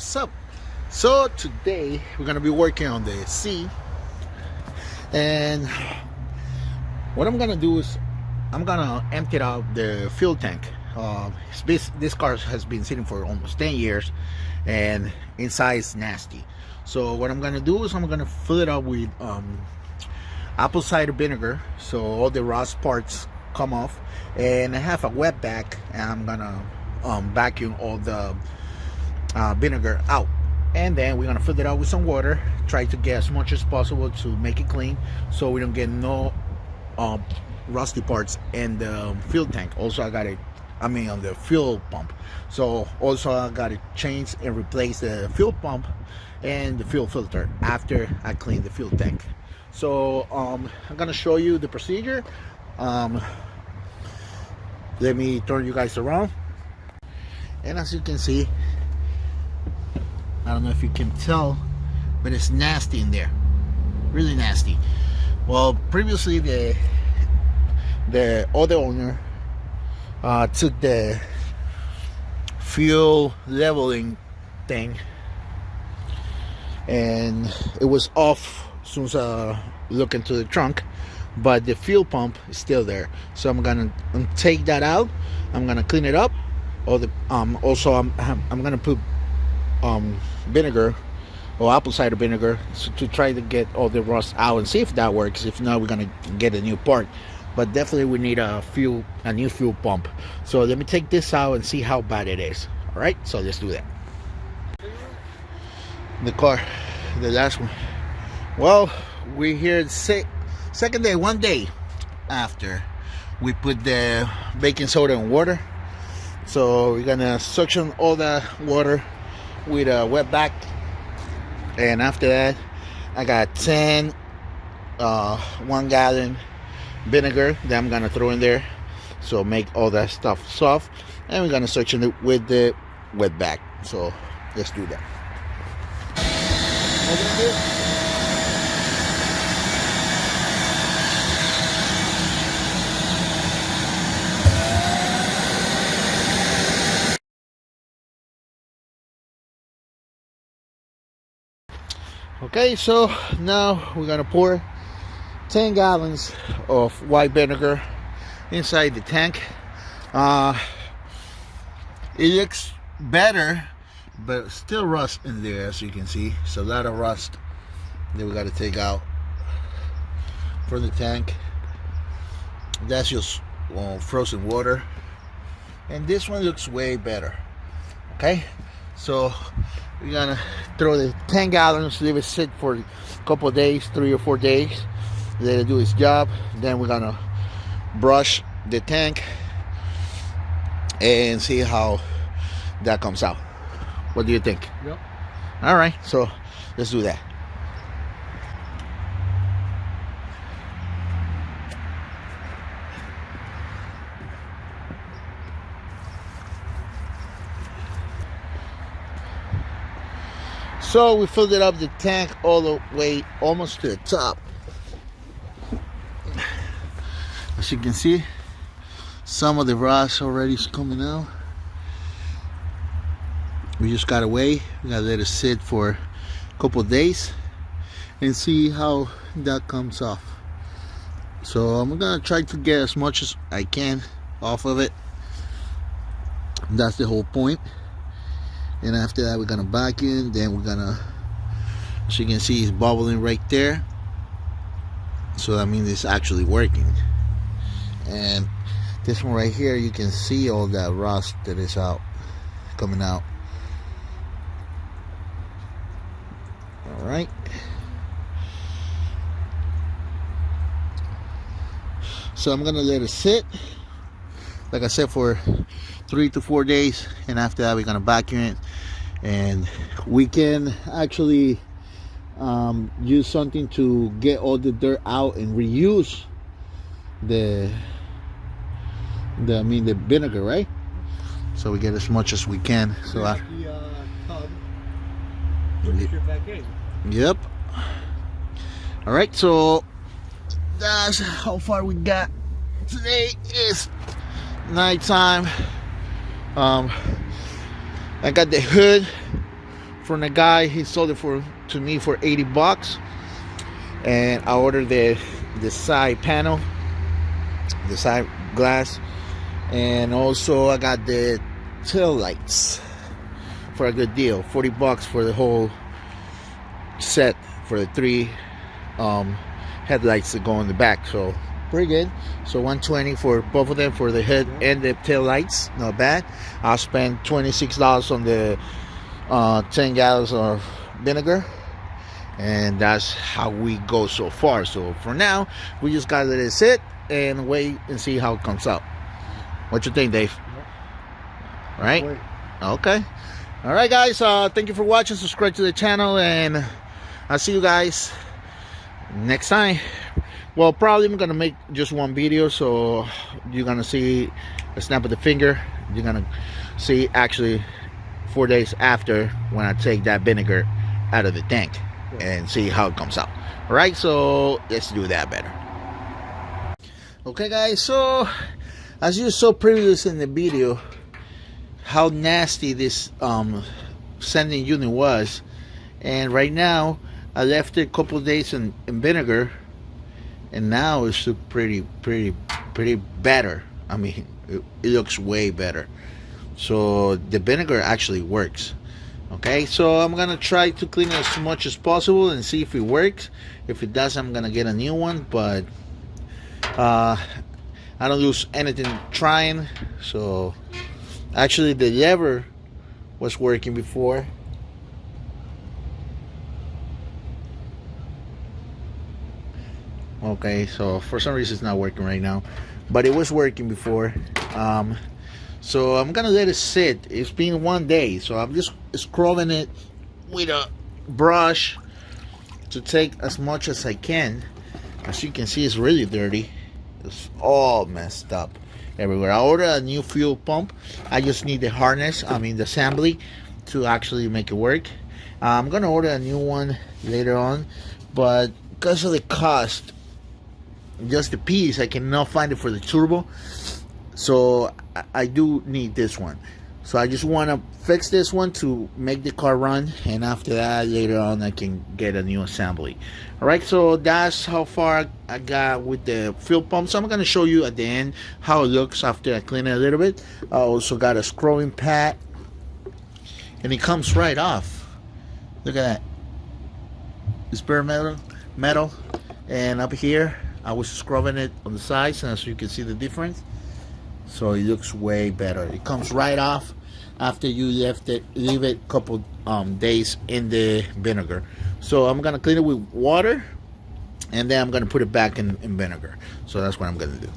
What's up? So today we're gonna be working on the C, and what I'm gonna do is I'm gonna empty out the fuel tank. This car has been sitting for almost 10 years and inside is nasty. So what I'm gonna do is I'm gonna fill it up with apple cider vinegar so all the rust parts come off, and I have a wet vac and I'm gonna vacuum all the vinegar out, and then we're gonna fill it out with some water, try to get as much as possible to make it clean so we don't get no rusty parts in the fuel tank. Also on the fuel pump. So also I gotta change and replace the fuel pump and the fuel filter after I clean the fuel tank. So I'm gonna show you the procedure. Let me turn you guys around, and as you can see, I don't know if you can tell, but it's nasty in there, really nasty. Well, previously the other owner took the fuel leveling thing and it was off as soon as I look into the trunk, but the fuel pump is still there. So I'm gonna take that out. I'm gonna clean it up. Also I'm gonna put vinegar or apple cider vinegar to try to get all the rust out and see if that works. If not, we're gonna get a new part, but definitely we need a new fuel pump. So let me take this out and see how bad it is. All right, so let's do that. The car, the last one. Well, we're here second day, one day after we put the baking soda in water. So we're gonna suction all the water with a wet vac, and after that I got 10 1-gallon vinegar that I'm gonna throw in there, so make all that stuff soft, and we're gonna suction it with the wet vac. So let's do that. Okay, so now we're gonna pour 10 gallons of white vinegar inside the tank. It looks better, but still rust in there, as you can see. It's a lot of rust that we got to take out from the tank. That's just frozen water, and this one looks way better. Okay, so we're gonna throw the 10 gallons, leave it sit for a couple of days, 3 or 4 days, let it do its job. Then we're gonna brush the tank and see how that comes out. What do you think? Yep. All right, so let's do that. So we filled it up the tank all the way almost to the top. As you can see, some of the rust already is coming out. We just gotta wait. We gotta let it sit for a couple of days and see how that comes off. So I'm gonna try to get as much as I can off of it. That's the whole point. And after that, we're gonna vacuum. Then we're gonna, as you can see, it's bubbling right there. So that means it's actually working. And this one right here, you can see all that rust that is coming out. All right. So I'm gonna let it sit, like I said, for 3 to 4 days, and after that we're gonna vacuum it, and we can actually use something to get all the dirt out and reuse the vinegar, right? So we get as much as we can. So yep. All right, so that's how far we got. Today is nighttime. I got the hood from a guy. He sold it to me for 80 bucks, and I ordered the side panel, the side glass, and also I got the tail lights for a good deal, 40 bucks for the whole set for the 3 headlights that go in the back. So pretty good. So 120 for both of them, for the head and the tail lights. Not bad. I spent $26 on the 10 gallons of vinegar, and that's how we go so far. So for now, we just gotta let it sit and wait and see how it comes out. What you think, Dave? Right? Okay. All right, guys. Thank you for watching. Subscribe to the channel, and I'll see you guys next time. Well, probably I'm gonna make just one video, so you're gonna see a snap of the finger. You're gonna see actually 4 days after when I take that vinegar out of the tank and see how it comes out. All right, so let's do that better. Okay, guys. So as you saw previous in the video, how nasty this sending unit was, and right now I left it a couple days in vinegar, and now it's pretty better. I mean, it looks way better. So the vinegar actually works. Okay, so I'm gonna try to clean it as much as possible and see if it works. If it does, I'm gonna get a new one, but I don't lose anything trying. So actually the lever was working before. Okay, so for some reason it's not working right now, but it was working before. So I'm gonna let it sit. It's been 1 day, so I'm just scrubbing it with a brush to take as much as I can. As you can see, it's really dirty. It's all messed up everywhere. I ordered a new fuel pump. I just need the harness, the assembly, to actually make it work. I'm gonna order a new one later on, but because of the cost, just the piece, I cannot find it for the turbo. So I do need this one. So I just want to fix this one to make the car run, and after that, later on, I can get a new assembly. Alright, so that's how far I got with the fuel pump. So I'm going to show you at the end how it looks after I clean it a little bit. I also got a scrubbing pad, and it comes right off. Look at that. It's bare metal. And up here, I was scrubbing it on the sides, and as you can see the difference. So it looks way better. It comes right off after you leave it a couple days in the vinegar. So I'm gonna clean it with water, and then I'm gonna put it back in vinegar. So that's what I'm gonna do.